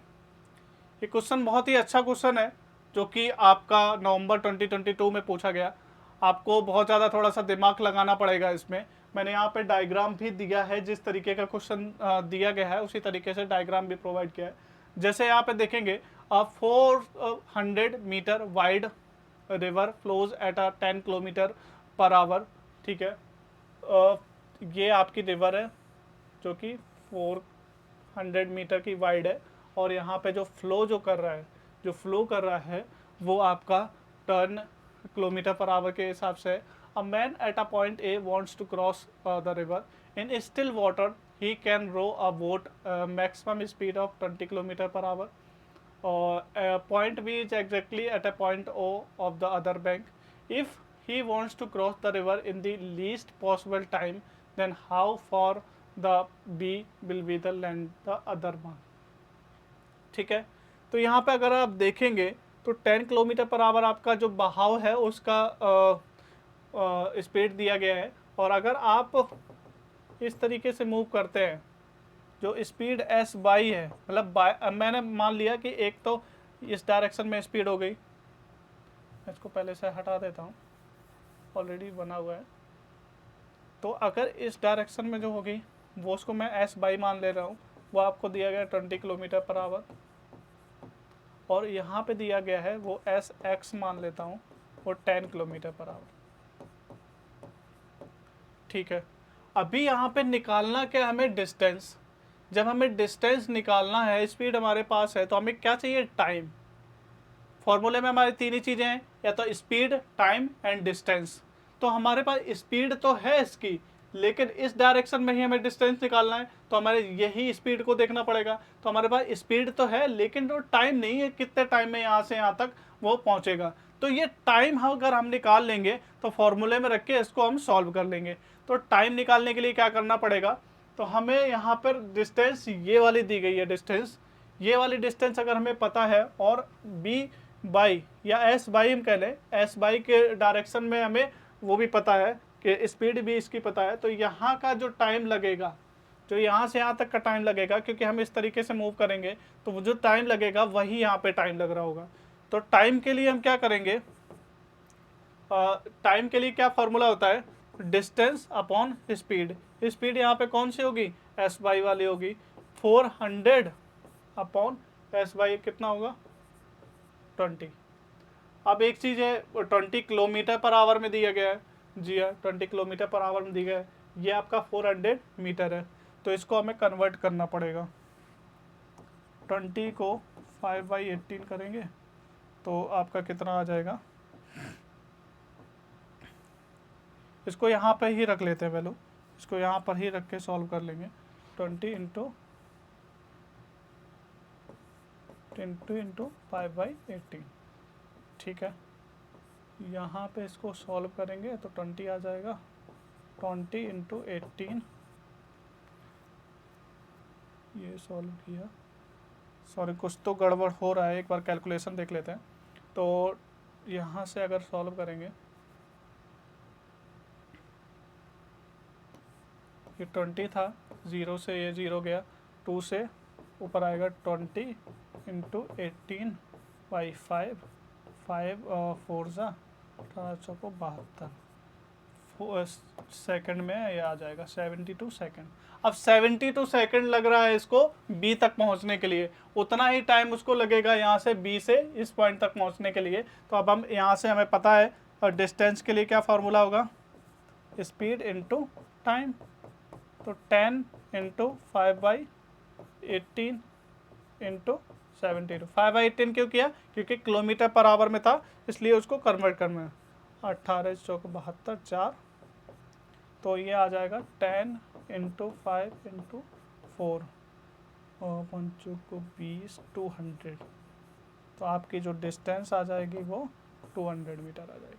ये क्वेश्चन बहुत ही अच्छा क्वेश्चन है जो कि आपका नवंबर 2022 में पूछा गया। आपको बहुत ज़्यादा थोड़ा सा दिमाग लगाना पड़ेगा इसमें। मैंने यहाँ पे डायग्राम भी दिया है, जिस तरीके का क्वेश्चन दिया गया है उसी तरीके से डायग्राम भी प्रोवाइड किया है। जैसे यहाँ पे देखेंगे 400 metre wide river flows at a 10 kilometre per hour. ठीक है, ये आपकी रिवर है जो कि 400 मीटर की वाइड है, और यहाँ पे जो फ्लो जो कर रहा है वो आपका 10 किलोमीटर पर आवर के हिसाब से। A man at a point A wants to cross the river in still water, he can row a boat maximum speed of 20 kilometre per hour, or point B is exactly at a point O of the other bank. If he wants to cross the river in the least possible time, then how far the B will be the land the other one। ठीक है, तो यहाँ पे अगर आप देखेंगे तो 10 kilometre per our आपका जो बहाव है उसका स्पीड दिया गया है, और अगर आप इस तरीके से मूव करते हैं, जो स्पीड एस बाई है, मतलब अब मैंने मान लिया कि एक तो इस डायरेक्शन में स्पीड हो गई, इसको पहले से हटा देता हूँ, ऑलरेडी बना हुआ है। तो अगर इस डायरेक्शन में जो होगी वो उसको मैं एस बाई मान ले रहा हूँ, वो आपको दिया गया 20 किलोमीटर पर आवर, और यहाँ पे दिया गया है वो एस एक्स मान लेता हूँ, वो 10 किलोमीटर पर आवर। ठीक है, अभी यहाँ पे निकालना क्या हमें, डिस्टेंस। जब हमें डिस्टेंस निकालना है, स्पीड हमारे पास है, तो हमें क्या चाहिए, टाइम। फॉर्मूले में हमारी तीन ही चीज़ें हैं, या तो स्पीड, टाइम एंड डिस्टेंस। तो हमारे पास स्पीड तो है इसकी, लेकिन इस डायरेक्शन में ही हमें डिस्टेंस निकालना है, तो हमारे यही स्पीड को देखना पड़ेगा। तो हमारे पास स्पीड तो है, लेकिन जो टाइम नहीं है, कितने टाइम में यहाँ से यहाँ तक वो पहुँचेगा। तो ये टाइम अगर हम निकाल लेंगे तो फॉर्मूले में रख के इसको हम सॉल्व कर लेंगे। तो टाइम निकालने के लिए क्या करना पड़ेगा, तो हमें यहाँ पर डिस्टेंस ये वाली दी गई है, डिस्टेंस ये वाली डिस्टेंस अगर हमें पता है, और बी बाई या एस बाई हम कह लें, एस बाई के डायरेक्शन में हमें वो भी पता है कि स्पीड भी इसकी पता है, तो यहाँ का जो टाइम लगेगा, जो यहाँ से यहाँ तक का टाइम लगेगा, क्योंकि हम इस तरीके से मूव करेंगे तो वो जो टाइम लगेगा वही यहाँ पे टाइम लग रहा होगा। तो टाइम के लिए हम क्या करेंगे, टाइम के लिए क्या फॉर्मूला होता है, डिस्टेंस अपॉन स्पीड। स्पीड यहाँ पे कौन सी होगी, एस बाई वाली होगी। 400 अपॉन एस बाई कितना होगा, 20। अब एक चीज़ है, 20 किलोमीटर पर आवर में दिया गया है, जी हाँ 20 किलोमीटर पर आवर में दिया गया है, ये आपका 400 मीटर है। तो इसको हमें कन्वर्ट करना पड़ेगा, 20 को 5/18 करेंगे तो आपका कितना आ जाएगा, इसको यहाँ पर ही रख लेते हैं वैल्यू, इसको यहाँ पर ही रख के सॉल्व कर लेंगे। 20 इंटू 5/18, ठीक है। यहाँ पे इसको सॉल्व करेंगे तो 20 आ जाएगा, 20 इंटू 18, ये सॉल्व किया, सॉरी कुछ तो गड़बड़ हो रहा है, एक बार कैलकुलेशन देख लेते हैं। तो यहाँ से अगर सॉल्व करेंगे, ये 20 था, 0 से ये 0 गया, 2 से ऊपर आएगा 20 इंटू 18/5, 5 4 1872 सेकंड में ये आ जाएगा 72 सेकंड। अब 72 सेकंड लग रहा है इसको बी तक पहुंचने के लिए, उतना ही टाइम उसको लगेगा यहाँ से बी से इस पॉइंट तक पहुंचने के लिए। तो अब हम यहाँ से हमें पता है, और डिस्टेंस के लिए क्या फार्मूला होगा, स्पीड इंटू टाइम। तो 10 इंटू 5/18 इंटू 72, 5/18 क्यों किया, क्योंकि किलोमीटर पर आवर में था, इसलिए उसको कन्वर्ट करना है। 18 चौक 72 4, तो ये आ जाएगा 10 इंटू 5 इंटू 4 और 5 20, 200। तो आपकी जो डिस्टेंस आ जाएगी वो 200 मीटर आ जाएगी।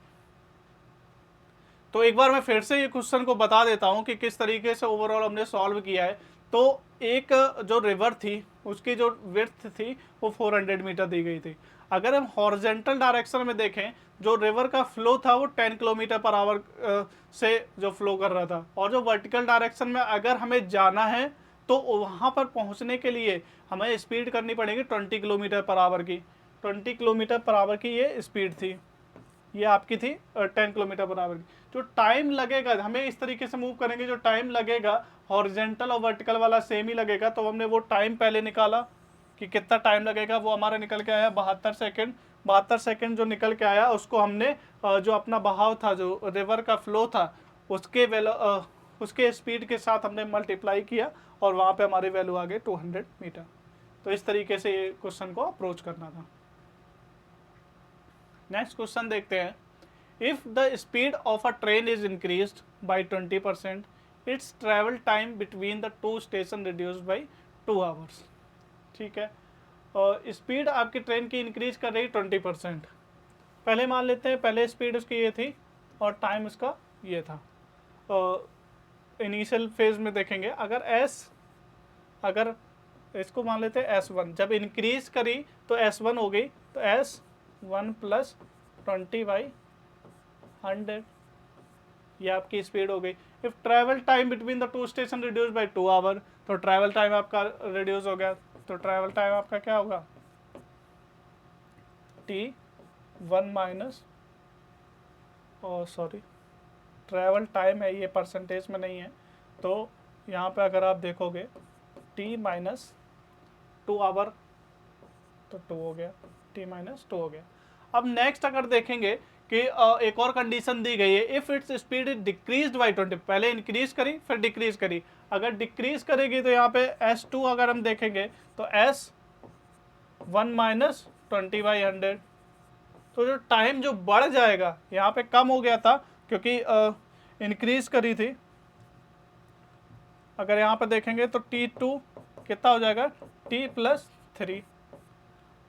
तो एक बार मैं फिर से ये क्वेश्चन को बता देता हूँ कि किस तरीके से ओवरऑल हमने सॉल्व किया है। तो एक जो रिवर थी उसकी जो विड्थ थी वो 400 मीटर दी गई थी। अगर हम हॉरिजेंटल डायरेक्शन में देखें, जो रिवर का फ्लो था वो 10 किलोमीटर पर आवर से जो फ्लो कर रहा था, और जो वर्टिकल डायरेक्शन में अगर हमें जाना है तो वहाँ पर पहुँचने के लिए हमें स्पीड करनी पड़ेगी 20 किलोमीटर पर आवर की। 20 किलोमीटर पर आवर की ये स्पीड थी, ये आपकी थी 10 किलोमीटर पर आवर की। जो टाइम लगेगा, हमें इस तरीके से मूव करेंगे, जो टाइम लगेगा हॉरिजेंटल और वर्टिकल वाला सेम ही लगेगा। तो हमने वो टाइम पहले निकाला कि कितना टाइम लगेगा, वो हमारा निकल के आया 72 सेकेंड। 72 सेकेंड जो निकल के आया उसको हमने जो अपना बहाव था, जो रिवर का फ्लो था, उसके स्पीड के साथ हमने मल्टीप्लाई किया और वहाँ पे हमारी वैल्यू आ गई 200 मीटर। तो इस तरीके से ये क्वेश्चन को अप्रोच करना था। नेक्स्ट क्वेश्चन देखते हैं। If the speed of a train is increased by 20%, it's travel time between the two station reduced by 2 hours. ठीक है, और स्पीड आपकी ट्रेन की इंक्रीज कर रही 20%। पहले मान लेते हैं, पहले स्पीड उसकी ये थी और टाइम उसका ये था। इनिशियल फेज में देखेंगे, अगर इसको मान लेते हैं S1, जब इंक्रीज करी तो S1 हो गई, तो S1 प्लस 20/100, ये आपकी स्पीड हो गई। If travel time between the two station reduce by 2 hour, तो ट्रैवल टाइम आपका रिड्यूस हो गया, तो ट्रैवल टाइम आपका क्या होगा, T1 minus, sorry travel time है ये, परसेंटेज में नहीं है। तो यहाँ पे अगर आप देखोगे T माइनस 2 आवर, तो 2 हो गया, t माइनस 2 हो गया। अब नेक्स्ट अगर देखेंगे कि एक और कंडीशन दी गई है, if its speed is decreased by 20, पहले इंक्रीज करी फिर डिक्रीज करी, अगर डिक्रीज करेगी तो यहाँ पे s2 अगर हम देखेंगे तो s1 माइनस 20/100, तो जो टाइम जो बढ़ जाएगा यहाँ पे कम हो गया था क्योंकि इंक्रीज करी थी। अगर यहाँ पे देखेंगे तो t2 कितना हो जाएगा, t+3।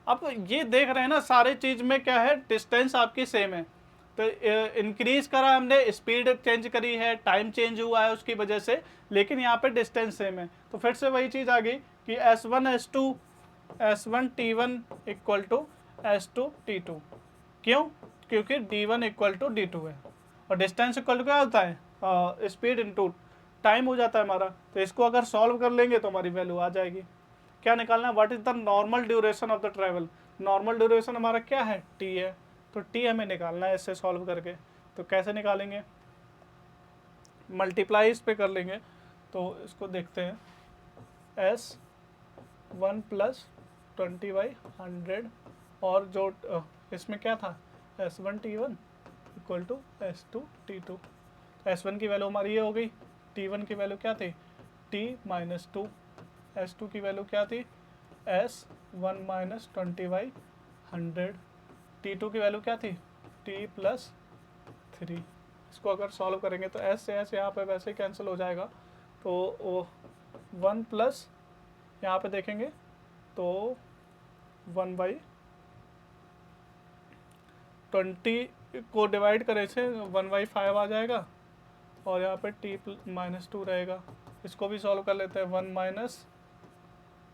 अब ये देख रहे हैं ना, सारे चीज में क्या है, डिस्टेंस आपकी सेम है, तो इंक्रीज करा हमने, स्पीड चेंज करी है, टाइम चेंज हुआ है उसकी वजह से, लेकिन यहाँ पे डिस्टेंस सेम है। तो फिर से वही चीज आ गई कि S1 T1 equal to S2 T2। क्यों? क्योंकि D1 इक्वल टू D2 है और डिस्टेंस इक्वल टू क्या होता है, स्पीड इनटू टाइम हो जाता है हमारा। तो इसको अगर सॉल्व कर लेंगे तो हमारी वैल्यू आ जाएगी। क्या निकालना है, what is the normal duration of the travel. Normal duration हमारा क्या है, t है, तो t हमें निकालना है इससे सॉल्व करके। तो कैसे निकालेंगे, मल्टीप्लाई इस पे कर लेंगे। तो इसको देखते हैं, s1 + 20/100 और जो इसमें क्या था, s1 t1 equal to s2 t2। s1 की वैल्यू हमारी ये हो गई, t1 की वैल्यू क्या थी, t-2, s2 की वैल्यू क्या थी, s1 माइनस 20/100, t2 की वैल्यू क्या थी, t+3। इसको अगर सॉल्व करेंगे तो s से s यहाँ पे वैसे ही कैंसिल हो जाएगा, तो वो 1 प्लस यहाँ पे देखेंगे तो 1/20 को डिवाइड करे से 1/5 आ जाएगा और यहाँ पे t-2 रहेगा। इसको भी सॉल्व कर लेते हैं, 1 माइनस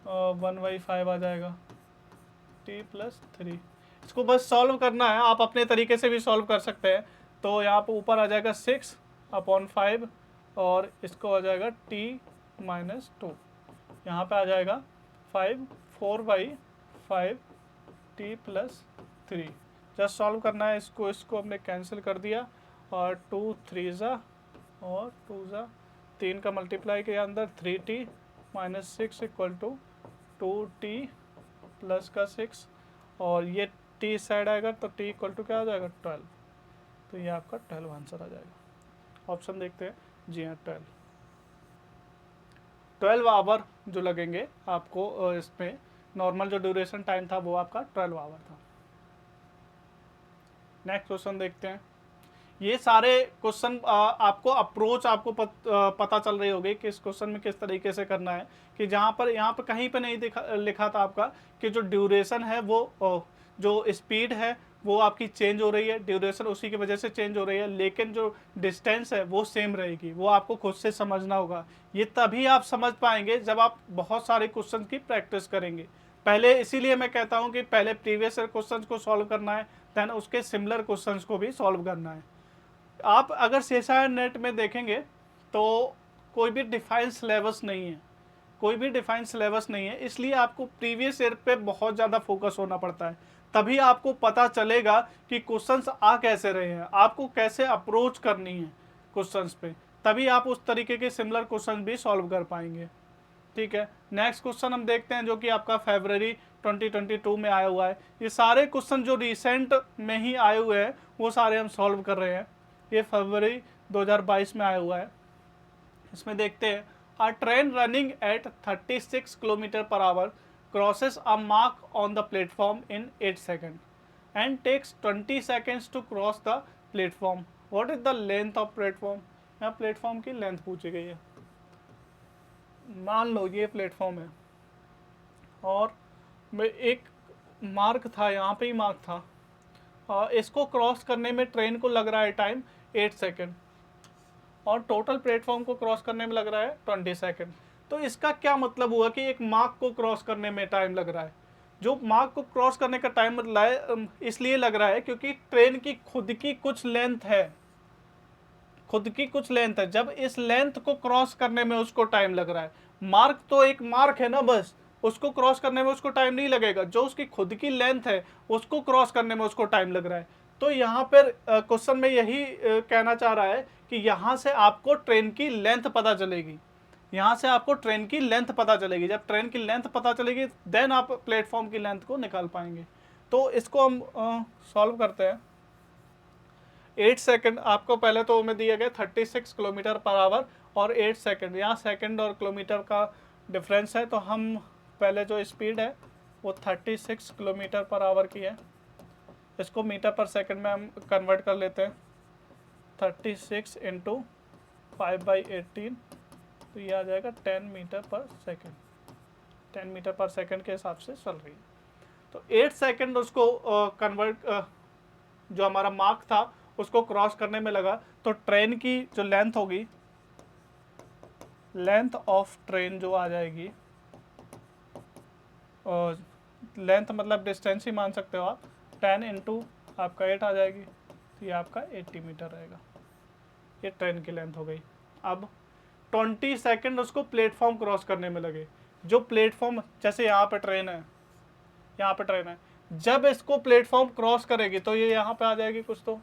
1/5 आ जाएगा, t+3। इसको बस सॉल्व करना है, आप अपने तरीके से भी सॉल्व कर सकते हैं। तो यहाँ पे ऊपर आ जाएगा 6/5 और इसको आ जाएगा t-2, यहाँ पे आ जाएगा 4/5 t+3। जस्ट सॉल्व करना है इसको हमने कैंसिल कर दिया और 2 3 ज़ा और 2 ज़ा 3 का मल्टीप्लाई किया अंदर, 3t - 6 equal to 2t plus का 6 और ये t साइड आएगा तो t इक्वल टू क्या आ जाएगा, 12। तो ये आपका 12 आंसर आ जाएगा। ऑप्शन देखते हैं, जी हाँ 12 आवर जो लगेंगे आपको इसमें, नॉर्मल जो ड्यूरेशन टाइम था वो आपका 12 आवर था। नेक्स्ट क्वेश्चन देखते हैं। ये सारे क्वेश्चन आपको अप्रोच आपको पता चल रही होगी कि इस क्वेश्चन में किस तरीके से करना है, कि जहाँ पर यहाँ पर कहीं पे नहीं लिखा था आपका कि जो ड्यूरेशन है वो जो स्पीड है वो आपकी चेंज हो रही है, ड्यूरेशन उसी की वजह से चेंज हो रही है, लेकिन जो डिस्टेंस है वो सेम रहेगी। वो आपको खुद से समझना होगा। ये तभी आप समझ पाएंगे जब आप बहुत सारे क्वेश्चन की प्रैक्टिस करेंगे। पहले इसीलिए मैं कहता हूँ कि पहले प्रीवियस ईयर क्वेश्चन को सॉल्व करना है, देन उसके सिमिलर क्वेश्चन को भी सॉल्व करना है। आप अगर CSIR नेट में देखेंगे तो कोई भी डिफाइंड सिलेबस नहीं है, कोई भी डिफाइंड सिलेबस नहीं है, इसलिए आपको प्रीवियस ईयर पे बहुत ज़्यादा फोकस होना पड़ता है। तभी आपको पता चलेगा कि क्वेश्चंस आ कैसे रहे हैं, आपको कैसे अप्रोच करनी है क्वेश्चंस पे, तभी आप उस तरीके के सिमिलर क्वेश्चन भी सॉल्व कर पाएंगे। ठीक है, नेक्स्ट क्वेश्चन हम देखते हैं जो कि आपका फरवरी 2022 में आया हुआ है। ये सारे क्वेश्चन जो रिसेंट में ही आए हुए हैं वो सारे हम सॉल्व कर रहे हैं। ये फरवरी 2022 में आया हुआ है। इसमें देखते हैं, a train running at 36 km/h crosses a mark on the platform in 8 second and takes 20 seconds to cross the platform. What is the length of platform. यहाँ प्लेटफॉर्म की लेंथ पूछी गई है। मान लो ये प्लेटफॉर्म है और एक मार्क था, यहाँ पे ही मार्क था, इसको क्रॉस करने में ट्रेन को लग रहा है टाइम 8 सेकेंड और टोटल प्लेटफॉर्म को क्रॉस करने में लग रहा है 20 सेकेंड। तो इसका क्या मतलब हुआ कि एक मार्क को क्रॉस करने में टाइम लग रहा है। जो मार्क को क्रॉस करने का टाइम इसलिए लग रहा है क्योंकि ट्रेन की खुद की कुछ लेंथ है, खुद की कुछ लेंथ है। जब इस लेंथ को क्रॉस करने में उसको टाइम लग रहा है, मार्क तो एक मार्क है ना, बस उसको क्रॉस करने में उसको टाइम नहीं लगेगा, जो उसकी खुद की लेंथ है उसको क्रॉस करने में उसको टाइम लग रहा है। तो यहाँ पर क्वेश्चन में यही कहना चाह रहा है कि यहाँ से आपको ट्रेन की लेंथ पता चलेगी, यहाँ से आपको ट्रेन की लेंथ पता चलेगी। जब ट्रेन की लेंथ पता चलेगी देन आप प्लेटफॉर्म की लेंथ को निकाल पाएंगे। तो इसको हम सॉल्व करते हैं। 8 सेकंड आपको पहले तो में दिया गया 36 किलोमीटर पर आवर और 8 सेकंड, यहाँ सेकंड और किलोमीटर का डिफरेंस है, तो हम पहले जो स्पीड है वो 36 किलोमीटर पर आवर की है। इसको मीटर पर सेकंड में हम कन्वर्ट कर लेते हैं। 36 इंटू 5/18, तो ये आ जाएगा 10 मीटर पर सेकंड। 10 मीटर पर सेकंड के हिसाब से चल रही है। तो 8 सेकंड उसको कन्वर्ट जो हमारा मार्क था उसको क्रॉस करने में लगा। तो ट्रेन की जो लेंथ होगी, लेंथ ऑफ ट्रेन जो आ जाएगी, लेंथ मतलब डिस्टेंस ही मान सकते हो आप, 10 इंटू आपका 8 आ जाएगी, तो ये आपका 80 मीटर रहेगा। ये ट्रेन की लेंथ हो गई। अब 20 सेकंड उसको प्लेटफॉर्म क्रॉस करने में लगे। जो प्लेटफॉर्म, जैसे यहाँ पे ट्रेन है, यहाँ पे ट्रेन है, जब इसको प्लेटफॉर्म क्रॉस करेगी तो ये यहाँ पे आ जाएगी, कुछ तो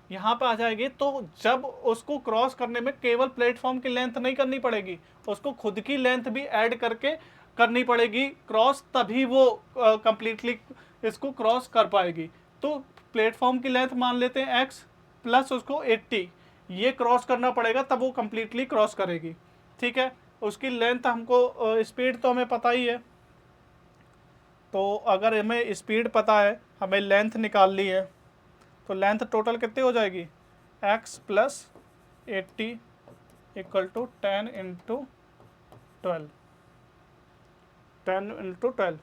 यहाँ पे आ जाएगी। तो जब उसको क्रॉस करने में केवल प्लेटफॉर्म की लेंथ नहीं करनी पड़ेगी, उसको खुद की लेंथ भी ऐड करके करनी पड़ेगी क्रॉस, तभी वो कंप्लीटली इसको क्रॉस कर पाएगी। तो प्लेटफॉर्म की लेंथ मान लेते हैं x प्लस उसको 80, ये क्रॉस करना पड़ेगा तब वो कंप्लीटली क्रॉस करेगी। ठीक है, उसकी लेंथ हमको, स्पीड तो हमें पता ही है, तो अगर हमें स्पीड पता है, हमें लेंथ निकालनी है, तो लेंथ टोटल कितनी हो जाएगी, x plus 80 equal to 10 into 12, 10 into 12,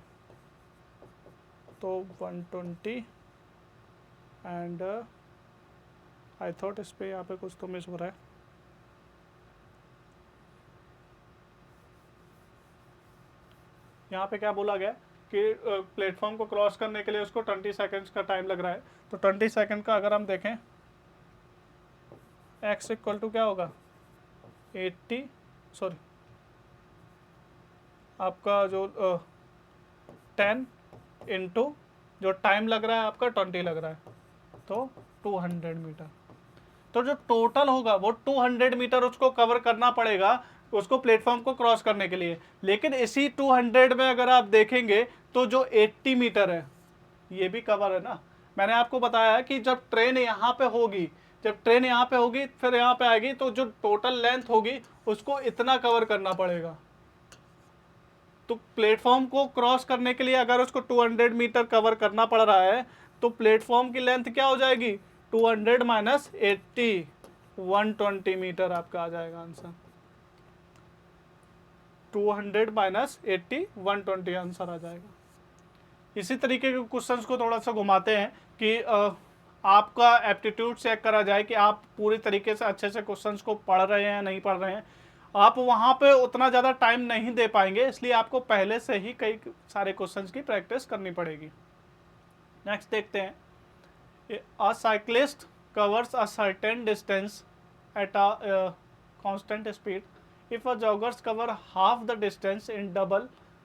तो 120। एंड आई थॉट इस पे यहाँ पे कुछ तो मिस हो रहा है। यहाँ पे क्या बोला गया कि प्लेटफॉर्म को क्रॉस करने के लिए उसको 20 सेकंड्स का टाइम लग रहा है। तो 20 सेकंड का अगर हम देखें, x इक्वल टू क्या होगा, 80, सॉरी आपका जो 10 इंटू जो टाइम लग रहा है आपका 20 लग रहा है, तो 200 मीटर। तो जो टोटल होगा वो 200 मीटर उसको कवर करना पड़ेगा उसको प्लेटफॉर्म को क्रॉस करने के लिए। लेकिन इसी 200 में अगर आप देखेंगे तो जो 80 मीटर है ये भी कवर है ना। मैंने आपको बताया कि जब ट्रेन यहाँ पे होगी, जब ट्रेन यहाँ पे होगी फिर यहाँ पे आएगी, तो जो टोटल लेंथ होगी उसको इतना कवर करना पड़ेगा। तो प्लेटफॉर्म को क्रॉस करने के लिए अगर उसको 200 मीटर कवर करना पड़ रहा है, तो प्लेटफॉर्म की लेंथ क्या हो जाएगी, 200 माइनस 80, 120 मीटर आपका आ जाएगा आंसर। 200 माइनस 80, 120 आंसर आ जाएगा। इसी तरीके के क्वेश्चंस को थोड़ा सा घुमाते हैं कि आपका एप्टीट्यूड चेक करा जाए कि आप पूरी तरीके से अच्छे से क्वेश्चंस को पढ़ रहे हैं नहीं पढ़ रहे हैं। आप वहाँ पे उतना ज़्यादा टाइम नहीं दे पाएंगे, इसलिए आपको पहले से ही कई सारे क्वेश्चंस की प्रैक्टिस करनी पड़ेगी। नेक्स्ट देखते हैं, अ cyclist covers a certain distance eight a constant speed if a joggers cover half the distance in double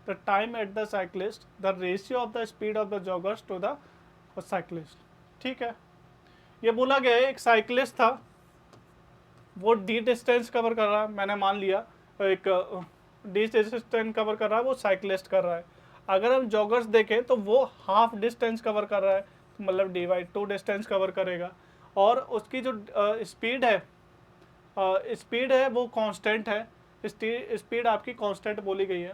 the time at the cyclist, the ratio of the speed of the joggers to the cyclist। ठीक है, ये बोला गया है एक cyclist था, वो D distance cover कर रहा है, मैंने मान लिया एक डी डिस्टेंस कवर कर रहा है, वो साइक्लिस्ट कर रहा है। अगर हम जॉगर्स देखें तो वो हाफ डिस्टेंस कवर कर रहा है, तो मतलब डी/2 डिस्टेंस कवर करेगा। और उसकी जो स्पीड है वो कांस्टेंट है, स्पीड आपकी कांस्टेंट बोली गई है।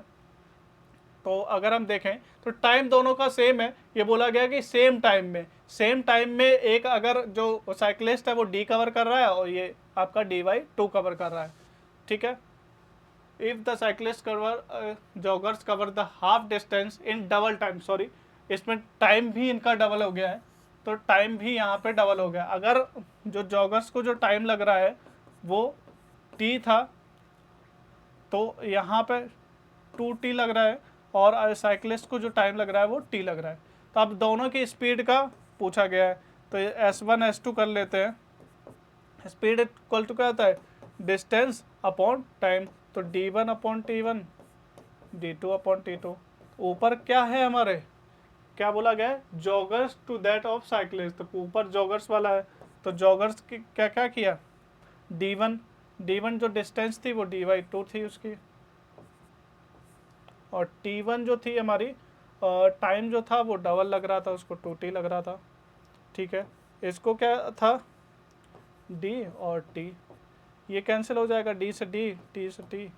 तो अगर हम देखें तो टाइम दोनों का सेम है, ये बोला गया कि सेम टाइम में एक अगर जो साइक्लिस्ट है वो डी कवर कर रहा है और ये आपका dy/2 कवर कर रहा है। ठीक है, if the cyclist cover joggers cover the half distance in double time, sorry इसमें टाइम भी इनका डबल हो गया है, तो टाइम भी यहाँ पे डबल हो गया। अगर जो जॉगर्स को जो टाइम लग रहा है वो t था, तो यहाँ पे 2t लग रहा है, और साइक्लिस्ट को जो टाइम लग रहा है वो t लग रहा है। तो अब दोनों की स्पीड का पूछा गया है, तो s1 s2 कर लेते हैं। स्पीड इक्वल टू क्या होता है, डिस्टेंस अपॉन टाइम, तो d1 upon t1, d2 upon t2। ऊपर क्या है हमारे, क्या बोला गया है, joggers to that of cyclist, तो ऊपर जॉगर्स वाला है, तो जॉगर्स की क्या क्या किया, d1 जो डिस्टेंस थी वो dy/2 थी उसकी, और t1 जो थी हमारी टाइम जो था वो डबल लग रहा था, उसको 2t लग रहा था, ठीक है। इसको क्या था, d और t, ये कैंसिल हो जाएगा, d से d, t से t,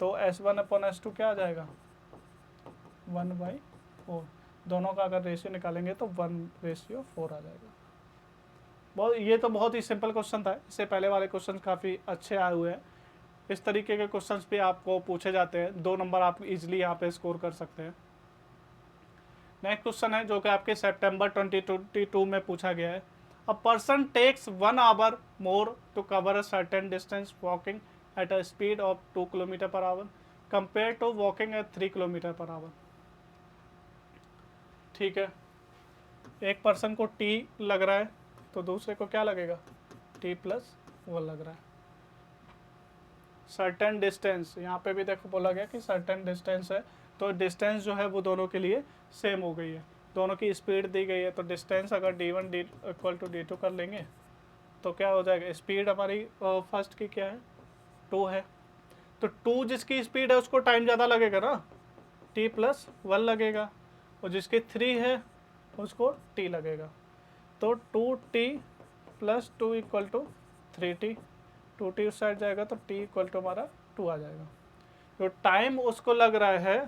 तो S1/S2 क्या आ जाएगा 1/4। दोनों का अगर रेशियो निकालेंगे तो 1/4 आ जाएगा। बहुत, ये तो बहुत ही सिंपल क्वेश्चन था, इससे पहले वाले क्वेश्चन काफ़ी अच्छे आए हुए हैं। इस तरीके के क्वेश्चंस भी आपको पूछे जाते हैं, 2 नंबर आप इजीली यहाँ पे स्कोर कर सकते हैं। नेक्स्ट क्वेश्चन है जो कि आपके सितंबर 2022 में पूछा गया है। A person takes 1 hour more to cover a certain distance walking at a speed of 2 kilometre per hour compare to walking at 3 kilometre per hour. ठीक है, एक पर्सन को t लग रहा है तो दूसरे को क्या लगेगा, t+1 लग रहा है। सर्टेन डिस्टेंस, यहाँ पे भी देखो बोला गया कि सर्टेन डिस्टेंस है, तो डिस्टेंस जो है वो दोनों के लिए सेम हो गई है, दोनों की स्पीड दी गई है, तो डिस्टेंस अगर d1 इक्वल टू d2 कर लेंगे तो क्या हो जाएगा, स्पीड हमारी फर्स्ट की क्या है 2 है, तो 2 जिसकी स्पीड है उसको टाइम ज़्यादा लगेगा ना, t+1 लगेगा, और जिसकी 3 है उसको t लगेगा, तो 2t+2 equal to 3t, 2t उस साइड जाएगा तो t इक्वल टू हमारा 2 आ जाएगा। जो टाइम उसको लग रहा है,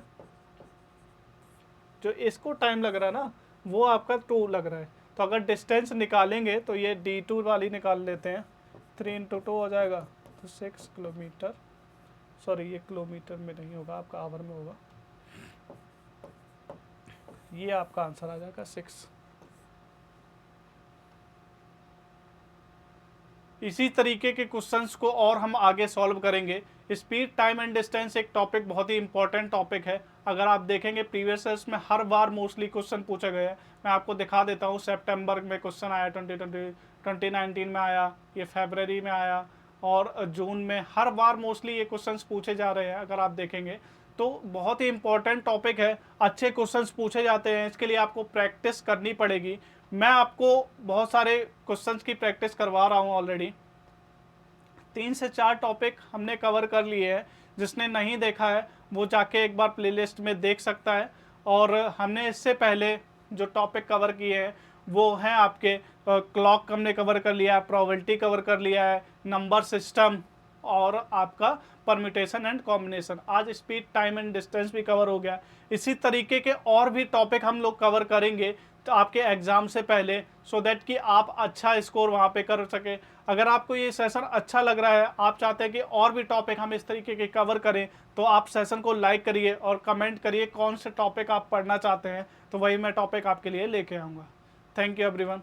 जो इसको टाइम लग रहा है ना, वो आपका 2 लग रहा है, तो अगर डिस्टेंस निकालेंगे तो ये d2 वाली निकाल लेते हैं, 3 × 2 हो जाएगा तो 6 किलोमीटर, सॉरी ये किलोमीटर में नहीं होगा, आपका आवर में होगा, ये आपका आंसर आ जाएगा 6। इसी तरीके के क्वेश्चंस को और हम आगे सॉल्व करेंगे। स्पीड, टाइम एंड डिस्टेंस एक टॉपिक बहुत ही इंपॉर्टेंट टॉपिक है, अगर आप देखेंगे प्रीवियस ईयर्स में हर बार मोस्टली क्वेश्चन पूछा गया है। मैं आपको दिखा देता हूँ, सितंबर में क्वेश्चन आया, 2019 में आया, ये फरवरी में आया, और जून में, हर बार मोस्टली ये क्वेश्चंस पूछे जा रहे हैं। अगर आप देखेंगे तो बहुत ही इंपॉर्टेंट टॉपिक है, अच्छे क्वेश्चंस पूछे जाते हैं, इसके लिए आपको प्रैक्टिस करनी पड़ेगी। मैं आपको बहुत सारे क्वेश्चंस की प्रैक्टिस करवा रहा हूँ ऑलरेडी, 3 से 4 टॉपिक हमने कवर कर लिए हैं, जिसने नहीं देखा है वो जाके एक बार प्लेलिस्ट में देख सकता है। और हमने इससे पहले जो टॉपिक कवर किए हैं वो हैं आपके क्लॉक हमने कवर कर लिया है, प्रोबेबिलिटी कवर कर लिया है, नंबर सिस्टम, और आपका परम्यूटेशन एंड कॉम्बिनेशन। आज स्पीड, टाइम एंड डिस्टेंस भी कवर हो गया। इसी तरीके के और भी टॉपिक हम लोग कवर करेंगे तो आपके एग्जाम से पहले, सो दैट कि आप अच्छा स्कोर वहाँ पे कर सके। अगर आपको ये सेशन अच्छा लग रहा है, आप चाहते हैं कि और भी टॉपिक हम इस तरीके के कवर करें, तो आप सेशन को लाइक करिए और कमेंट करिए कौन से टॉपिक आप पढ़ना चाहते हैं, तो वही मैं टॉपिक आपके लिए लेके आऊँगा। Thank you everyone.